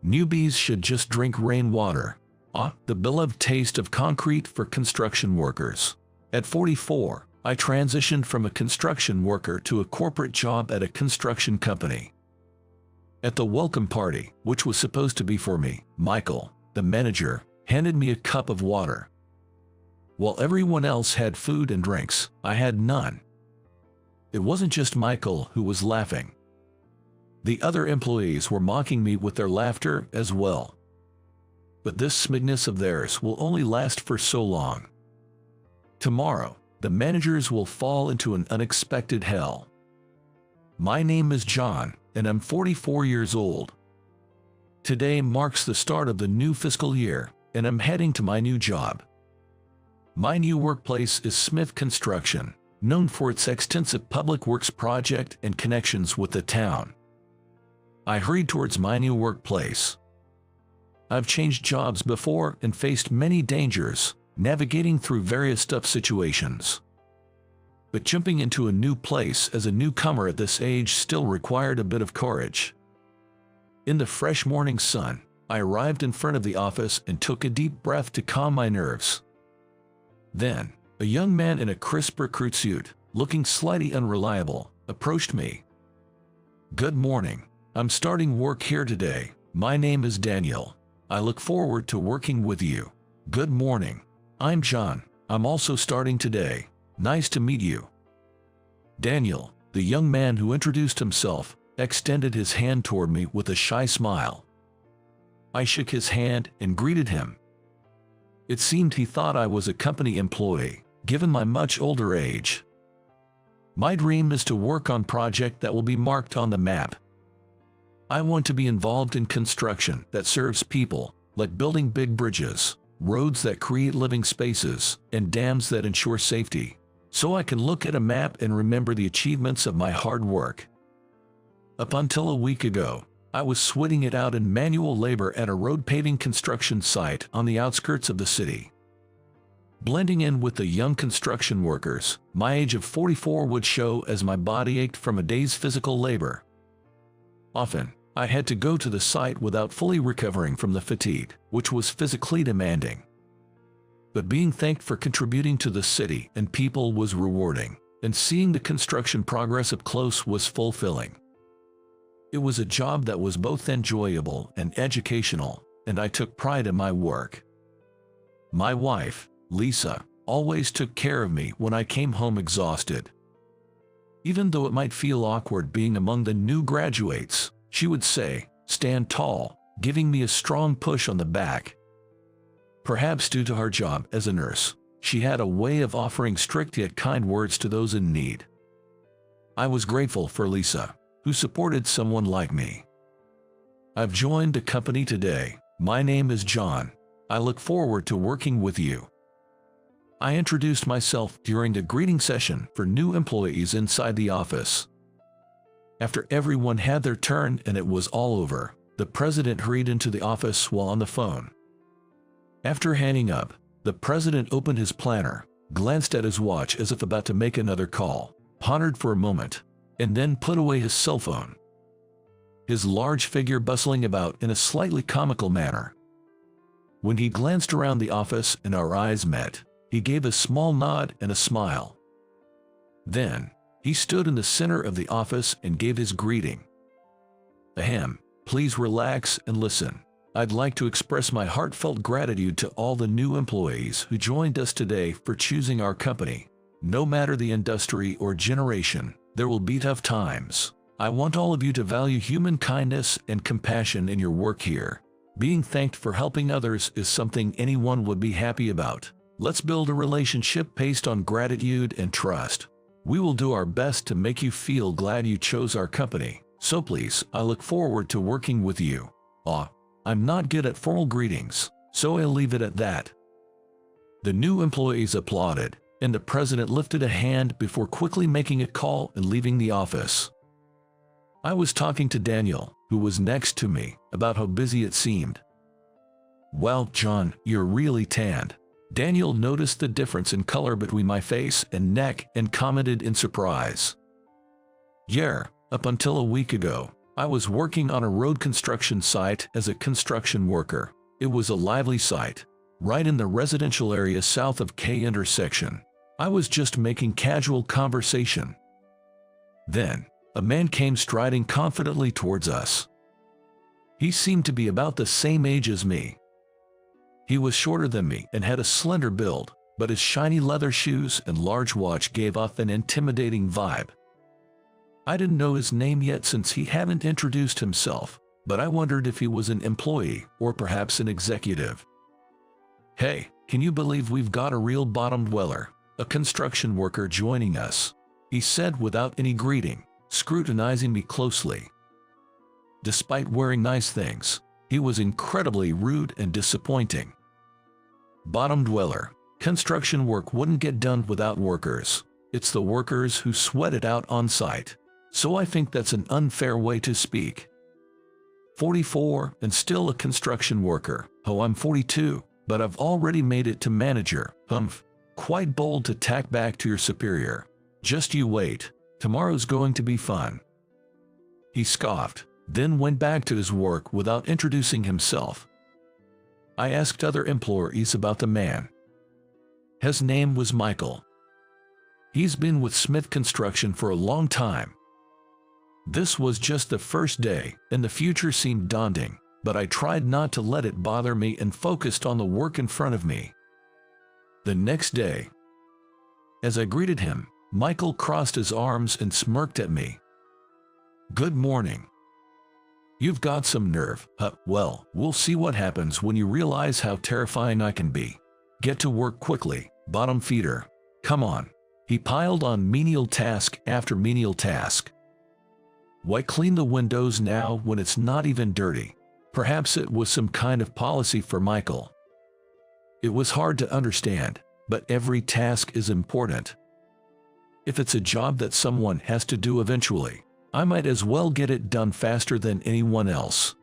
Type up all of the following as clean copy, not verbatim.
Newbies should just drink rainwater. The beloved taste of concrete for construction workers. At 44, I transitioned from a construction worker to a corporate job at a construction company. At the welcome party, which was supposed to be for me, Michael, the manager, handed me a cup of water. While everyone else had food and drinks, I had none. It wasn't just Michael who was laughing. The other employees were mocking me with their laughter as well. But this smugness of theirs will only last for so long. Tomorrow, the managers will fall into an unexpected hell. My name is John, and I'm 44 years old. Today marks the start of the new fiscal year, and I'm heading to my new job. My new workplace is Smith Construction, known for its extensive public works project and connections with the town. I hurried towards my new workplace. I've changed jobs before and faced many dangers, navigating through various tough situations. But jumping into a new place as a newcomer at this age still required a bit of courage. In the fresh morning sun, I arrived in front of the office and took a deep breath to calm my nerves. Then, a young man in a crisp recruit suit, looking slightly unreliable, approached me. "Good morning. I'm starting work here today. My name is Daniel. I look forward to working with you." "Good morning. I'm John. I'm also starting today. Nice to meet you." Daniel, the young man who introduced himself, extended his hand toward me with a shy smile. I shook his hand and greeted him. It seemed he thought I was a company employee, given my much older age. My dream is to work on a project that will be marked on the map. I want to be involved in construction that serves people, like building big bridges, roads that create living spaces, and dams that ensure safety, so I can look at a map and remember the achievements of my hard work. Up until a week ago, I was sweating it out in manual labor at a road paving construction site on the outskirts of the city. Blending in with the young construction workers, my age of 44 would show as my body ached from a day's physical labor. Often, I had to go to the site without fully recovering from the fatigue, which was physically demanding. But being thanked for contributing to the city and people was rewarding, and seeing the construction progress up close was fulfilling. It was a job that was both enjoyable and educational, and I took pride in my work. My wife, Lisa, always took care of me when I came home exhausted. Even though it might feel awkward being among the new graduates, she would say, "Stand tall," giving me a strong push on the back. Perhaps due to her job as a nurse, she had a way of offering strict yet kind words to those in need. I was grateful for Lisa, who supported someone like me. I've joined the company today. My name is John. I look forward to working with you. I introduced myself during the greeting session for new employees inside the office. After everyone had their turn and it was all over, the president hurried into the office while on the phone. After hanging up, the president opened his planner, glanced at his watch as if about to make another call, pondered for a moment, and then put away his cell phone. His large figure bustling about in a slightly comical manner. When he glanced around the office and our eyes met, he gave a small nod and a smile. Then, he stood in the center of the office and gave his greeting. "Ahem, please relax and listen. I'd like to express my heartfelt gratitude to all the new employees who joined us today for choosing our company. No matter the industry or generation, there will be tough times. I want all of you to value human kindness and compassion in your work here. Being thanked for helping others is something anyone would be happy about. Let's build a relationship based on gratitude and trust. We will do our best to make you feel glad you chose our company, so please, I look forward to working with you." I'm not good at formal greetings, so I'll leave it at that. The new employees applauded, and the president lifted a hand before quickly making a call and leaving the office. I was talking to Daniel, who was next to me, about how busy it seemed. "Well, John, you're really tanned." Daniel noticed the difference in color between my face and neck and commented in surprise. "Yeah, up until a week ago, I was working on a road construction site as a construction worker. It was a lively site, right in the residential area south of K intersection. I was just making casual conversation. Then, a man came striding confidently towards us. He seemed to be about the same age as me. He was shorter than me and had a slender build, but his shiny leather shoes and large watch gave off an intimidating vibe. I didn't know his name yet since he hadn't introduced himself, but I wondered if he was an employee or perhaps an executive. "Hey, can you believe we've got a real bottom dweller, a construction worker joining us?" he said without any greeting, scrutinizing me closely. Despite wearing nice things, he was incredibly rude and disappointing. Bottom dweller. Construction work wouldn't get done without workers. It's the workers who sweat it out on site. So I think that's an unfair way to speak. 44 and still a construction worker. Oh, I'm 42, but I've already made it to manager. Humph. Quite bold to tack back to your superior. Just you wait. Tomorrow's going to be fun. He scoffed, then went back to his work without introducing himself. I asked other employees about the man. His name was Michael. He's been with Smith Construction for a long time. This was just the first day, and the future seemed daunting, but I tried not to let it bother me and focused on the work in front of me. The next day, as I greeted him, Michael crossed his arms and smirked at me. "Good morning. You've got some nerve, huh? Well, we'll see what happens when you realize how terrifying I can be. Get to work quickly, bottom feeder. Come on." He piled on menial task after menial task. Why clean the windows now when it's not even dirty? Perhaps it was some kind of policy for Michael. It was hard to understand, but every task is important. If it's a job that someone has to do eventually, I might as well get it done faster than anyone else.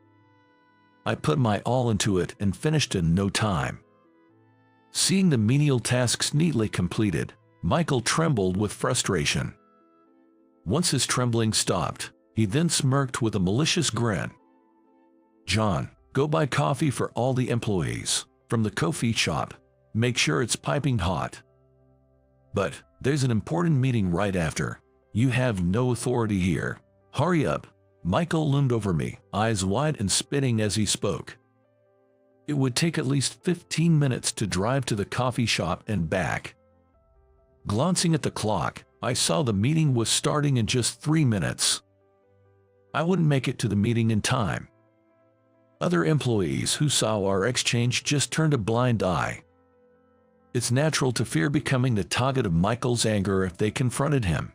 I put my all into it and finished in no time. Seeing the menial tasks neatly completed, Michael trembled with frustration. Once his trembling stopped, he then smirked with a malicious grin. "John, go buy coffee for all the employees from the coffee shop. Make sure it's piping hot. But there's an important meeting right after. You have no authority here. Hurry up." Michael loomed over me, eyes wide and spitting as he spoke. It would take at least 15 minutes to drive to the coffee shop and back. Glancing at the clock, I saw the meeting was starting in just 3 minutes. I wouldn't make it to the meeting in time. Other employees who saw our exchange just turned a blind eye. It's natural to fear becoming the target of Michael's anger if they confronted him.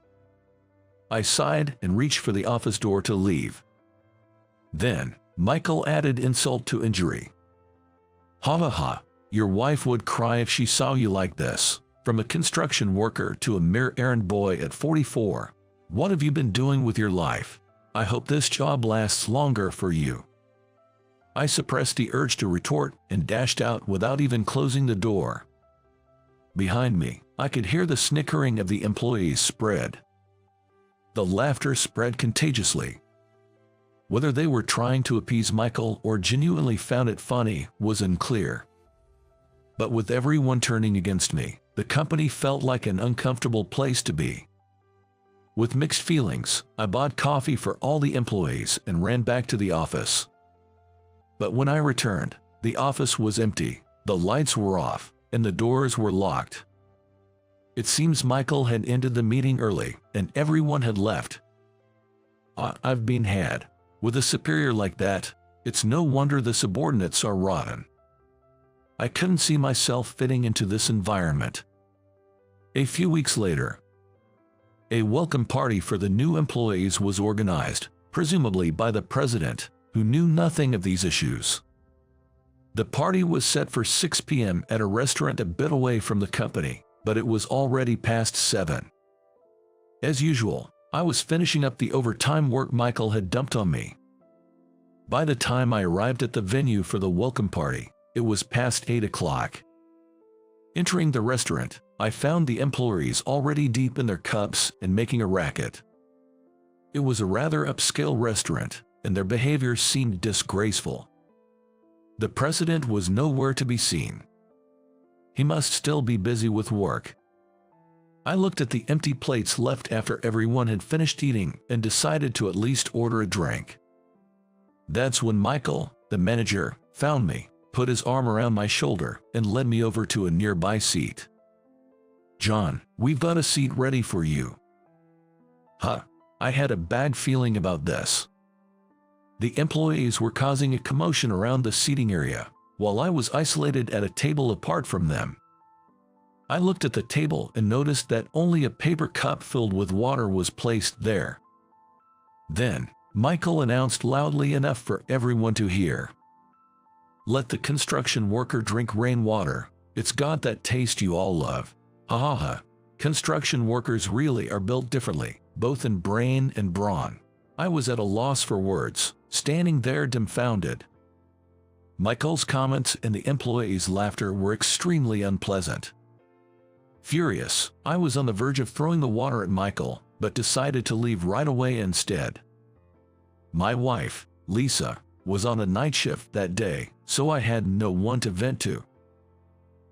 I sighed and reached for the office door to leave. Then, Michael added insult to injury. "Ha ha ha, your wife would cry if she saw you like this." From a construction worker to a mere errand boy at 44. What have you been doing with your life? I hope this job lasts longer for you. I suppressed the urge to retort and dashed out without even closing the door. Behind me, I could hear the snickering of the employees spread. The laughter spread contagiously. Whether they were trying to appease Michael or genuinely found it funny was unclear. But with everyone turning against me, the company felt like an uncomfortable place to be. With mixed feelings, I bought coffee for all the employees and ran back to the office. But when I returned, the office was empty, the lights were off, and the doors were locked. It seems Michael had ended the meeting early, and everyone had left. I've been had. With a superior like that, it's no wonder the subordinates are rotten. I couldn't see myself fitting into this environment. A few weeks later, a welcome party for the new employees was organized, presumably by the president, who knew nothing of these issues. The party was set for 6 p.m. at a restaurant a bit away from the company, but it was already past 7. As usual, I was finishing up the overtime work Michael had dumped on me. By the time I arrived at the venue for the welcome party, it was past 8 o'clock. Entering the restaurant, I found the employees already deep in their cups and making a racket. It was a rather upscale restaurant, and their behavior seemed disgraceful. The president was nowhere to be seen. He must still be busy with work. I looked at the empty plates left after everyone had finished eating and decided to at least order a drink. That's when Michael, the manager, found me, put his arm around my shoulder, and led me over to a nearby seat. "John, we've got a seat ready for you." Huh, I had a bad feeling about this. The employees were causing a commotion around the seating area, while I was isolated at a table apart from them. I looked at the table and noticed that only a paper cup filled with water was placed there. Then, Michael announced loudly enough for everyone to hear, "Let the construction worker drink rainwater. It's got that taste you all love. Ha ha ha. Construction workers really are built differently, both in brain and brawn." I was at a loss for words, standing there dumbfounded. Michael's comments and the employees' laughter were extremely unpleasant. Furious, I was on the verge of throwing the water at Michael, but decided to leave right away instead. My wife, Lisa, was on a night shift that day, so I had no one to vent to.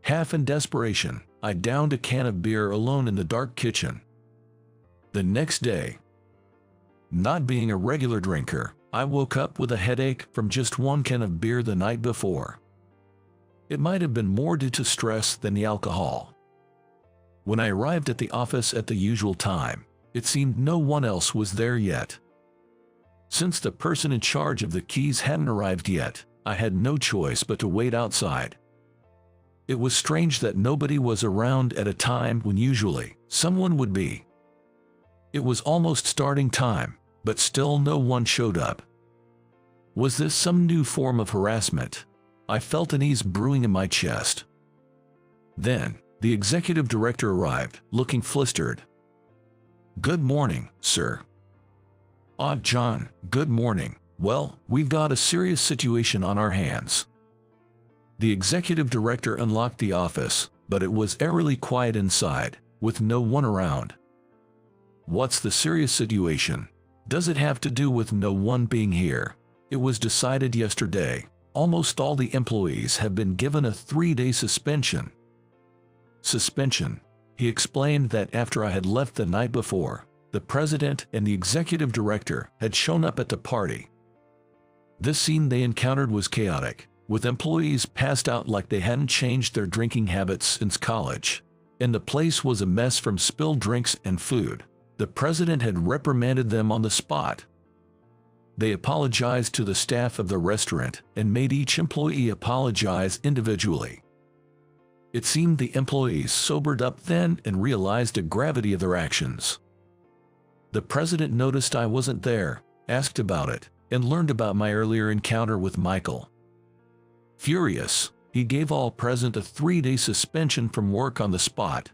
Half in desperation, I downed a can of beer alone in the dark kitchen. The next day, not being a regular drinker, I woke up with a headache from just one can of beer the night before. It might have been more due to stress than the alcohol. When I arrived at the office at the usual time, it seemed no one else was there yet. Since the person in charge of the keys hadn't arrived yet, I had no choice but to wait outside. It was strange that nobody was around at a time when usually someone would be. It was almost starting time, but still no one showed up. Was this some new form of harassment? I felt unease brewing in my chest. Then, the executive director arrived, looking flustered. "Good morning, sir." "Ah, John, good morning. Well, we've got a serious situation on our hands." The executive director unlocked the office, but it was eerily quiet inside, with no one around. "What's the serious situation? Does it have to do with no one being here? It was decided yesterday. Almost all the employees have been given a 3-day suspension." Suspension. He explained that after I had left the night before, the president and the executive director had shown up at the party. This scene they encountered was chaotic, with employees passed out like they hadn't changed their drinking habits since college, and the place was a mess from spilled drinks and food. The president had reprimanded them on the spot. They apologized to the staff of the restaurant and made each employee apologize individually. It seemed the employees sobered up then and realized the gravity of their actions. The president noticed I wasn't there, asked about it, and learned about my earlier encounter with Michael. Furious, he gave all present a 3-day suspension from work on the spot.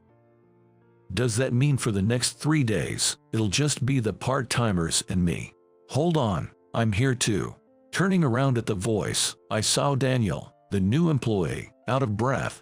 "Does that mean for the next 3 days, it'll just be the part-timers and me?" "Hold on, I'm here too." Turning around at the voice, I saw Daniel, the new employee, out of breath.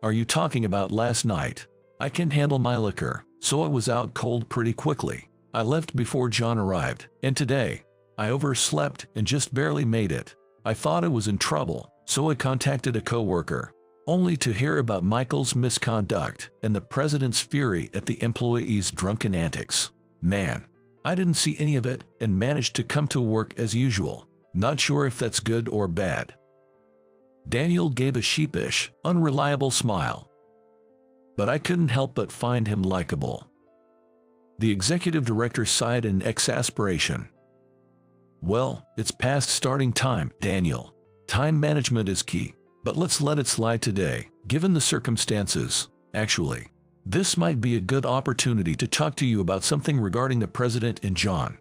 "Are you talking about last night? I can handle my liquor, so I was out cold pretty quickly. I left before John arrived, and today, I overslept and just barely made it. I thought I was in trouble, so I contacted a coworker, only to hear about Michael's misconduct and the president's fury at the employees' drunken antics. Man, I didn't see any of it and managed to come to work as usual. Not sure if that's good or bad." Daniel gave a sheepish, unreliable smile. But I couldn't help but find him likable. The executive director sighed in exasperation. "Well, it's past starting time, Daniel. Time management is key, but let's let it slide today, given the circumstances. Actually, this might be a good opportunity to talk to you about something regarding the president and John."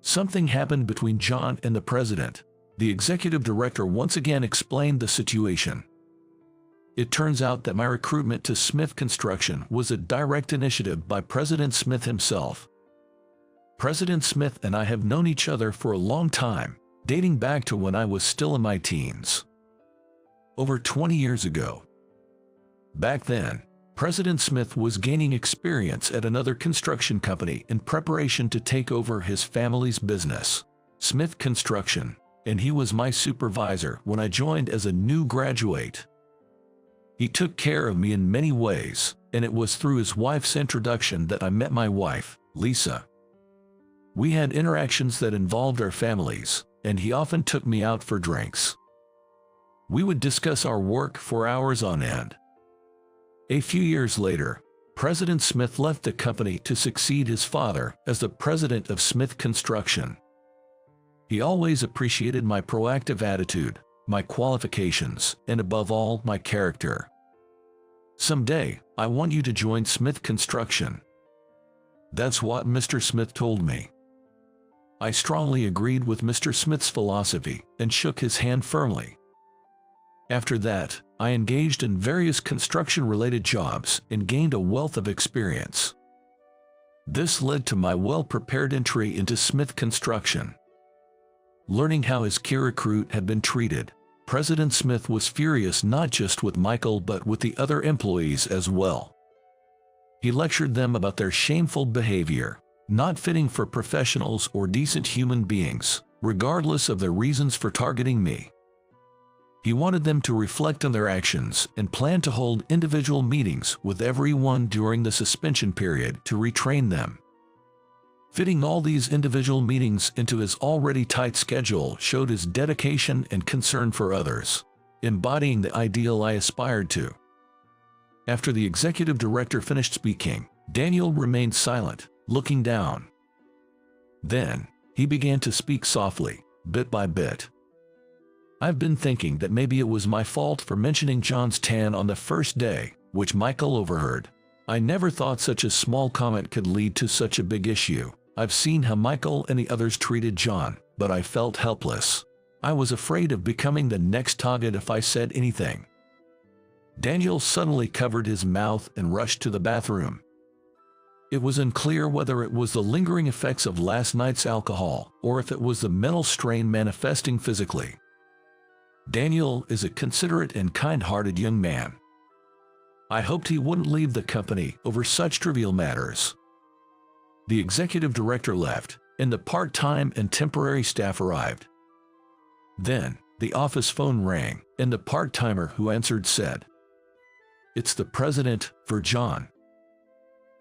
Something happened between John and the president. The executive director once again explained the situation. It turns out that my recruitment to Smith Construction was a direct initiative by President Smith himself. President Smith and I have known each other for a long time, dating back to when I was still in my teens. Over 20 years ago. Back then, President Smith was gaining experience at another construction company in preparation to take over his family's business, Smith Construction, and he was my supervisor when I joined as a new graduate. He took care of me in many ways, and it was through his wife's introduction that I met my wife, Lisa. We had interactions that involved our families, and he often took me out for drinks. We would discuss our work for hours on end. A few years later, President Smith left the company to succeed his father as the president of Smith Construction. He always appreciated my proactive attitude, my qualifications, and above all, my character. "Someday, I want you to join Smith Construction." That's what Mr. Smith told me. I strongly agreed with Mr. Smith's philosophy and shook his hand firmly. After that, I engaged in various construction-related jobs and gained a wealth of experience. This led to my well-prepared entry into Smith Construction. Learning how his key recruit had been treated, President Smith was furious not just with Michael but with the other employees as well. He lectured them about their shameful behavior, not fitting for professionals or decent human beings, regardless of their reasons for targeting me. He wanted them to reflect on their actions and plan to hold individual meetings with everyone during the suspension period to retrain them. Fitting all these individual meetings into his already tight schedule showed his dedication and concern for others, embodying the ideal I aspired to. After the executive director finished speaking, Daniel remained silent, looking down. Then, he began to speak softly, bit by bit. "I've been thinking that maybe it was my fault for mentioning John's tan on the first day, which Michael overheard. I never thought such a small comment could lead to such a big issue. I've seen how Michael and the others treated John, but I felt helpless. I was afraid of becoming the next target if I said anything." Daniel suddenly covered his mouth and rushed to the bathroom. It was unclear whether it was the lingering effects of last night's alcohol or if it was the mental strain manifesting physically. Daniel is a considerate and kind-hearted young man. I hoped he wouldn't leave the company over such trivial matters. The executive director left, and the part-time and temporary staff arrived. Then, the office phone rang, and the part-timer who answered said, "It's the president, for John."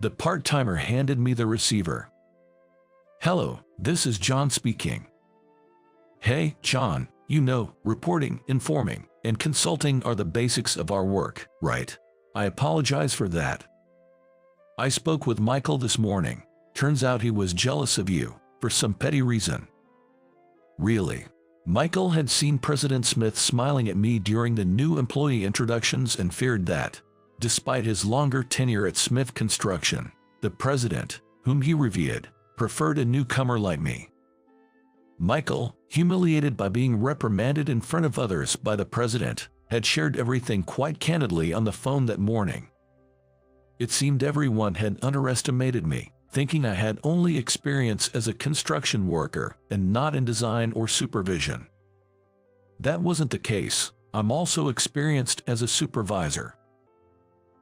The part-timer handed me the receiver. "Hello, this is John speaking." "Hey, John, you know, reporting, informing, and consulting are the basics of our work, right? I apologize for that. I spoke with Michael this morning. Turns out he was jealous of you, for some petty reason." Really? Michael had seen President Smith smiling at me during the new employee introductions and feared that, despite his longer tenure at Smith Construction, the president, whom he revered, preferred a newcomer like me. Michael, humiliated by being reprimanded in front of others by the president, had shared everything quite candidly on the phone that morning. It seemed everyone had underestimated me, thinking I had only experience as a construction worker and not in design or supervision. That wasn't the case. I'm also experienced as a supervisor.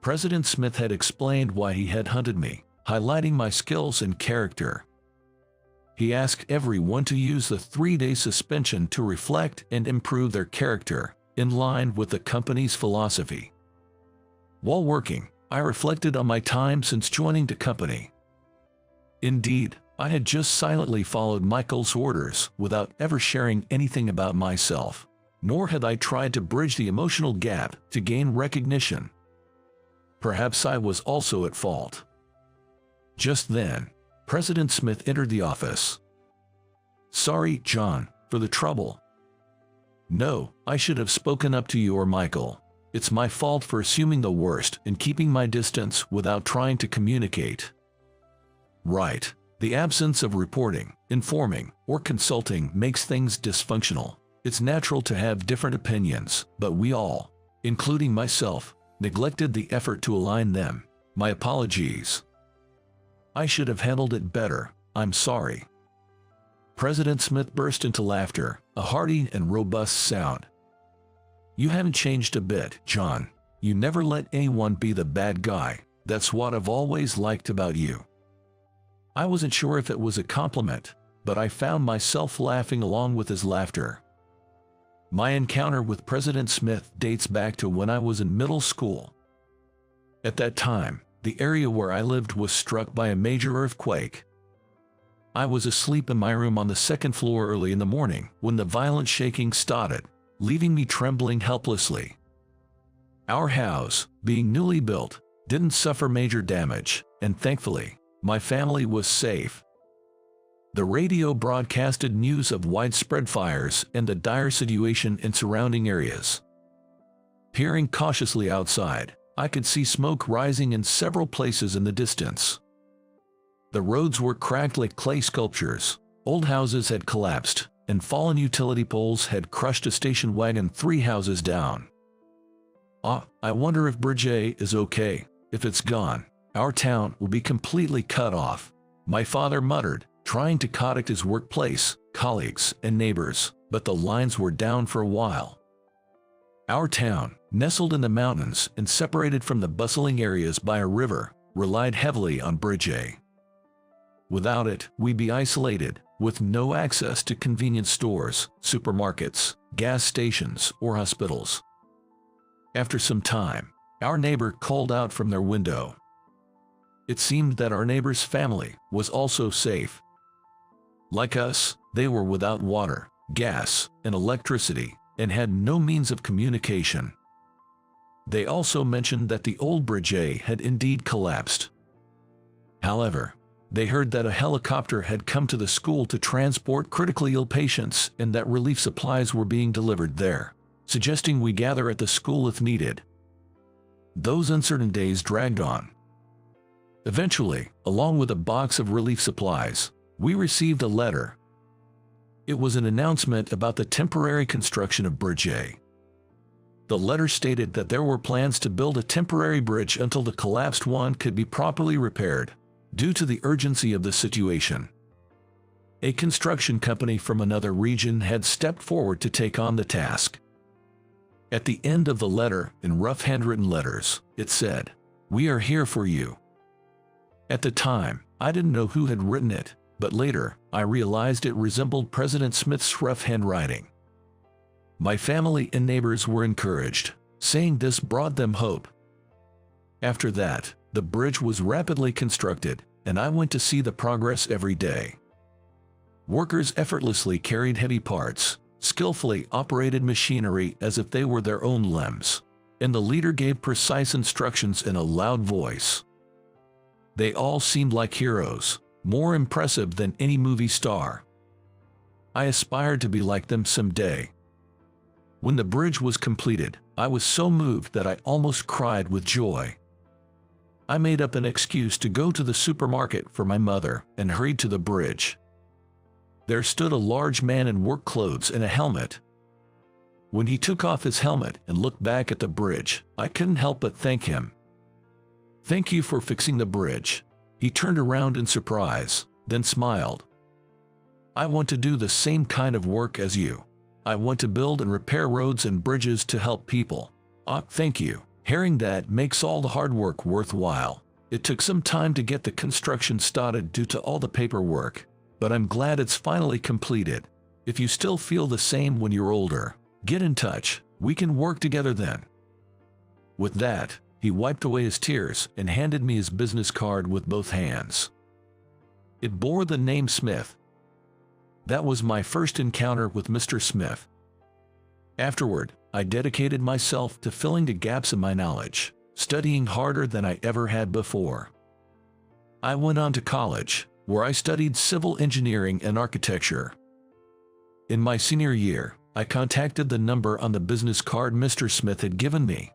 President Smith had explained why he had hunted me, highlighting my skills and character. He asked everyone to use the 3-day suspension to reflect and improve their character, in line with the company's philosophy. While working, I reflected on my time since joining the company. Indeed, I had just silently followed Michael's orders without ever sharing anything about myself, nor had I tried to bridge the emotional gap to gain recognition. Perhaps I was also at fault. Just then, President Smith entered the office. "Sorry, John, for the trouble. No, I should have spoken up to you or Michael. It's my fault for assuming the worst and keeping my distance without trying to communicate." Right. The absence of reporting, informing, or consulting makes things dysfunctional. It's natural to have different opinions, but we all, including myself, neglected the effort to align them. My apologies. I should have handled it better. I'm sorry. President Smith burst into laughter, a hearty and robust sound. "You haven't changed a bit, John. You never let anyone be the bad guy. That's what I've always liked about you." I wasn't sure if it was a compliment, but I found myself laughing along with his laughter. My encounter with President Smith dates back to when I was in middle school. At that time, the area where I lived was struck by a major earthquake. I was asleep in my room on the second floor early in the morning when the violent shaking started, leaving me trembling helplessly. Our house, being newly built, didn't suffer major damage, and thankfully, my family was safe. The radio broadcasted news of widespread fires and the dire situation in surrounding areas. Peering cautiously outside, I could see smoke rising in several places in the distance. The roads were cracked like clay sculptures, old houses had collapsed, and fallen utility poles had crushed a station wagon 3 houses down. I wonder if Bridge A is okay. If it's gone, our town will be completely cut off," my father muttered, trying to contact his workplace, colleagues, and neighbors, but the lines were down for a while. Our town, nestled in the mountains and separated from the bustling areas by a river, relied heavily on Bridge A. Without it, we'd be isolated, with no access to convenience stores, supermarkets, gas stations, or hospitals. After some time, our neighbor called out from their window. It seemed that our neighbor's family was also safe. Like us, they were without water, gas, and electricity, and had no means of communication. They also mentioned that the old Bridge A had indeed collapsed. However, they heard that a helicopter had come to the school to transport critically ill patients and that relief supplies were being delivered there, suggesting we gather at the school if needed. Those uncertain days dragged on. Eventually, along with a box of relief supplies, we received a letter. It was an announcement about the temporary construction of Bridge A. The letter stated that there were plans to build a temporary bridge until the collapsed one could be properly repaired, due to the urgency of the situation. A construction company from another region had stepped forward to take on the task. At the end of the letter, in rough handwritten letters, it said, "We are here for you." At the time, I didn't know who had written it, but later, I realized it resembled President Smith's rough handwriting. My family and neighbors were encouraged, saying this brought them hope. After that, the bridge was rapidly constructed, and I went to see the progress every day. Workers effortlessly carried heavy parts, skillfully operated machinery as if they were their own limbs, and the leader gave precise instructions in a loud voice. They all seemed like heroes, more impressive than any movie star. I aspired to be like them someday. When the bridge was completed, I was so moved that I almost cried with joy. I made up an excuse to go to the supermarket for my mother and hurried to the bridge. There stood a large man in work clothes and a helmet. When he took off his helmet and looked back at the bridge, I couldn't help but thank him. "Thank you for fixing the bridge." He turned around in surprise, then smiled. "I want to do the same kind of work as you. I want to build and repair roads and bridges to help people." Thank you. Hearing that makes all the hard work worthwhile. It took some time to get the construction started due to all the paperwork, but I'm glad it's finally completed. If you still feel the same when you're older, get in touch. We can work together then. With that, he wiped away his tears and handed me his business card with both hands. It bore the name Smith. That was my first encounter with Mr. Smith. Afterward, I dedicated myself to filling the gaps in my knowledge, studying harder than I ever had before. I went on to college, where I studied civil engineering and architecture. In my senior year, I contacted the number on the business card Mr. Smith had given me.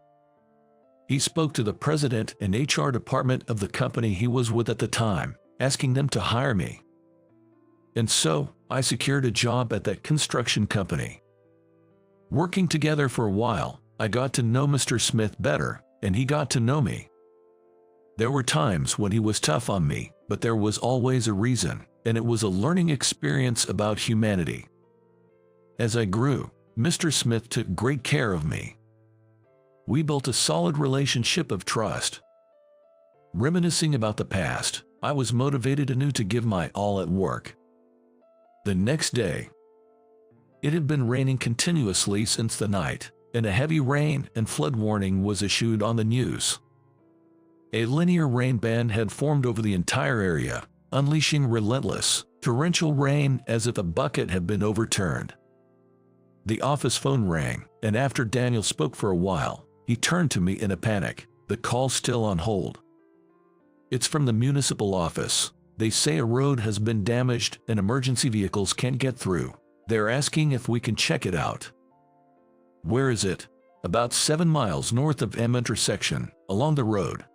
He spoke to the president and HR department of the company he was with at the time, asking them to hire me. And so, I secured a job at that construction company. Working together for a while, I got to know Mr. Smith better, and he got to know me. There were times when he was tough on me, but there was always a reason, and it was a learning experience about humanity. As I grew, Mr. Smith took great care of me. We built a solid relationship of trust. Reminiscing about the past, I was motivated anew to give my all at work. The next day, it had been raining continuously since the night, and a heavy rain and flood warning was issued on the news. A linear rain band had formed over the entire area, unleashing relentless, torrential rain as if a bucket had been overturned. The office phone rang, and after Daniel spoke for a while, he turned to me in a panic, the call still on hold. "It's from the municipal office. They say a road has been damaged and emergency vehicles can't get through. They're asking if we can check it out." "Where is it?" "About 7 miles north of M intersection, along the road."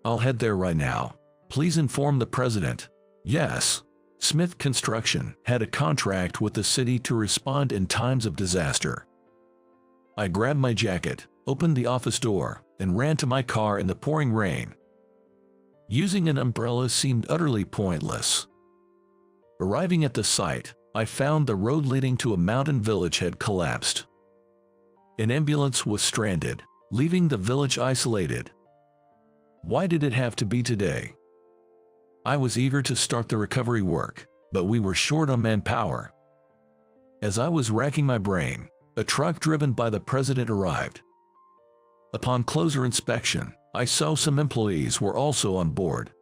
"I'll head there right now. Please inform the president." "Yes." Smith Construction had a contract with the city to respond in times of disaster. I grabbed my jacket, opened the office door, and ran to my car in the pouring rain. Using an umbrella seemed utterly pointless. Arriving at the site, I found the road leading to a mountain village had collapsed. An ambulance was stranded, leaving the village isolated. Why did it have to be today? I was eager to start the recovery work, but we were short on manpower. As I was racking my brain, a truck driven by the president arrived. Upon closer inspection, I saw some employees were also on board.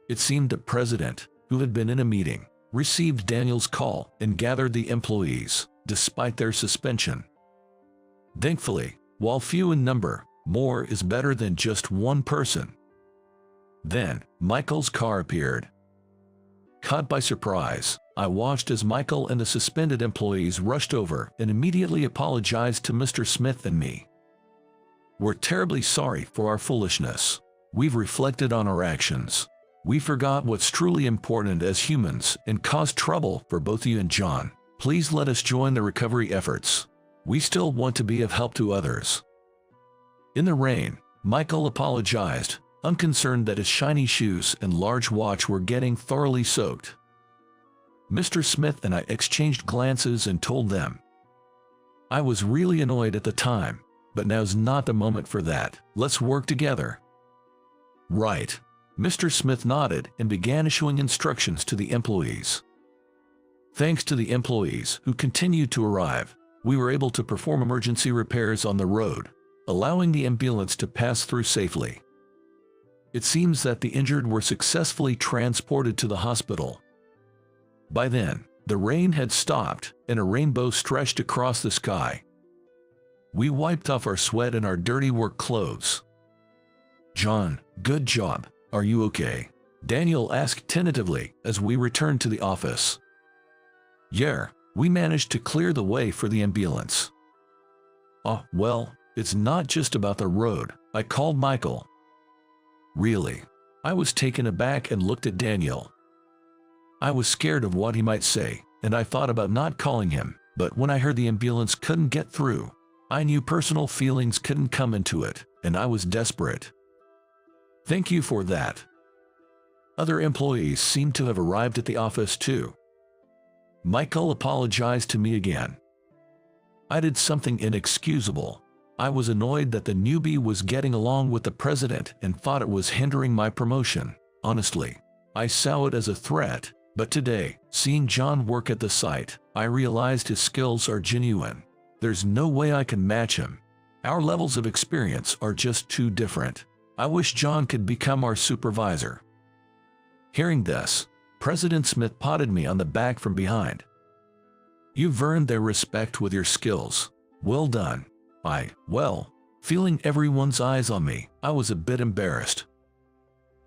It seemed the president, who had been in a meeting, received Daniel's call and gathered the employees, despite their suspension. Thankfully, while few in number, more is better than just one person. Then, Michael's car appeared. Caught by surprise, I watched as Michael and the suspended employees rushed over and immediately apologized to Mr. Smith and me. "We're terribly sorry for our foolishness. We've reflected on our actions. We forgot what's truly important as humans and caused trouble for both you and John. Please let us join the recovery efforts. We still want to be of help to others." In the rain, Michael apologized, unconcerned that his shiny shoes and large watch were getting thoroughly soaked. Mr. Smith and I exchanged glances and told them. "I was really annoyed at the time, but now's not the moment for that. Let's work together." "Right." Mr. Smith nodded and began issuing instructions to the employees. Thanks to the employees who continued to arrive, we were able to perform emergency repairs on the road, allowing the ambulance to pass through safely. It seems that the injured were successfully transported to the hospital. By then, the rain had stopped and a rainbow stretched across the sky. We wiped off our sweat and our dirty work clothes. "John, good job. Are you okay?" Daniel asked tentatively as we returned to the office. "Yeah, we managed to clear the way for the ambulance." "Oh, well, it's not just about the road," I called Michael. "Really?" I was taken aback and looked at Daniel. I was scared of what he might say, and I thought about not calling him, but when I heard the ambulance couldn't get through, I knew personal feelings couldn't come into it, and I was desperate. "Thank you for that." Other employees seemed to have arrived at the office too. Michael apologized to me again. I did something inexcusable. I was annoyed that the newbie was getting along with the president and thought it was hindering my promotion. Honestly, I saw it as a threat, but today, seeing John work at the site, I realized his skills are genuine. There's no way I can match him. Our levels of experience are just too different. I wish John could become our supervisor. Hearing this, President Smith patted me on the back from behind. "You've earned their respect with your skills. Well done." Feeling everyone's eyes on me, I was a bit embarrassed.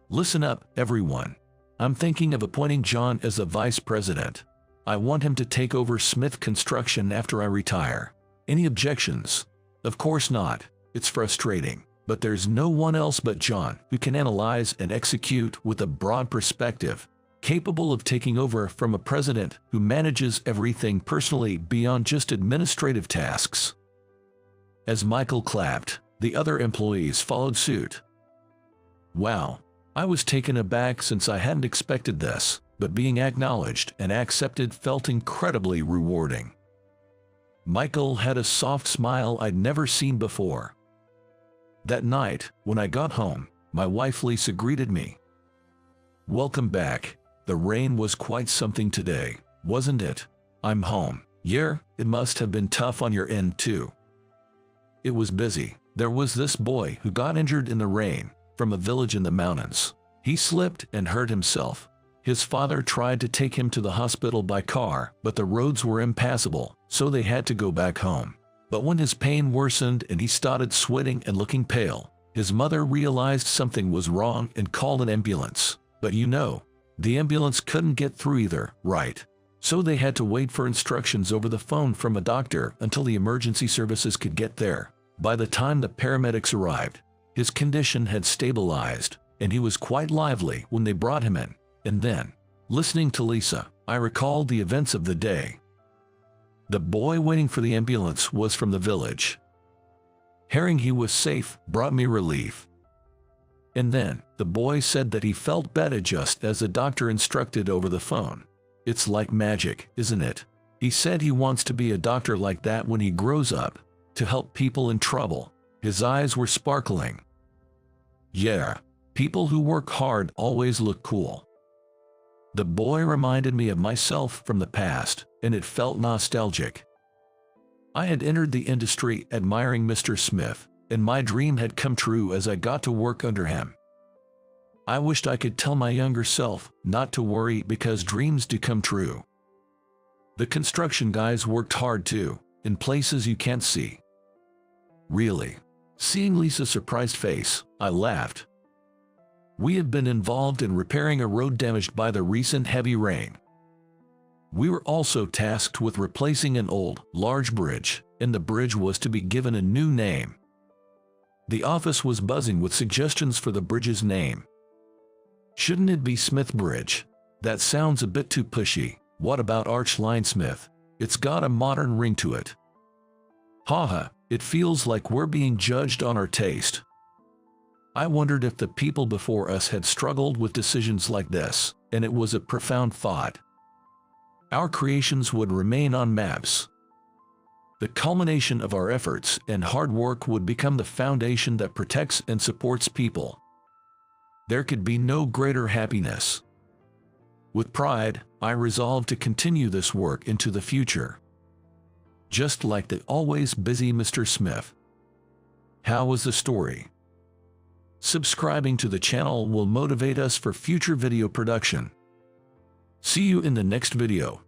"Listen up, everyone. I'm thinking of appointing John as the vice president. I want him to take over Smith Construction after I retire. Any objections?" "Of course not. It's frustrating, but there's no one else but John who can analyze and execute with a broad perspective, capable of taking over from a president who manages everything personally beyond just administrative tasks." As Michael clapped, the other employees followed suit. Wow, I was taken aback since I hadn't expected this, but being acknowledged and accepted felt incredibly rewarding. Michael had a soft smile I'd never seen before. That night, when I got home, my wife Lisa greeted me. "Welcome back. The rain was quite something today, wasn't it?" "I'm home." "Yeah, it must have been tough on your end too." "It was busy. There was this boy who got injured in the rain, from a village in the mountains. He slipped and hurt himself. His father tried to take him to the hospital by car, but the roads were impassable, so they had to go back home. But when his pain worsened and he started sweating and looking pale, his mother realized something was wrong and called an ambulance. But you know, the ambulance couldn't get through either, right? So they had to wait for instructions over the phone from a doctor until the emergency services could get there. By the time the paramedics arrived, his condition had stabilized, and he was quite lively when they brought him in. And then, listening to Lisa, I recalled the events of the day. The boy waiting for the ambulance was from the village. Hearing he was safe brought me relief. And then, the boy said that he felt better just as the doctor instructed over the phone. It's like magic, isn't it? He said he wants to be a doctor like that when he grows up, to help people in trouble. His eyes were sparkling. Yeah, people who work hard always look cool. The boy reminded me of myself from the past, and it felt nostalgic. I had entered the industry admiring Mr. Smith, and my dream had come true as I got to work under him. I wished I could tell my younger self not to worry because dreams do come true. The construction guys worked hard too, in places you can't see. Really? Seeing Lisa's surprised face, I laughed. We had been involved in repairing a road damaged by the recent heavy rain. We were also tasked with replacing an old, large bridge, and the bridge was to be given a new name. The office was buzzing with suggestions for the bridge's name. Shouldn't it be Smith Bridge? That sounds a bit too pushy. What about Archline Smith? It's got a modern ring to it. Haha, it feels like we're being judged on our taste. I wondered if the people before us had struggled with decisions like this, and it was a profound thought. Our creations would remain on maps. The culmination of our efforts and hard work would become the foundation that protects and supports people. There could be no greater happiness. With pride, I resolved to continue this work into the future. Just like the always busy Mr. Smith. How was the story? Subscribing to the channel will motivate us for future video production. See you in the next video.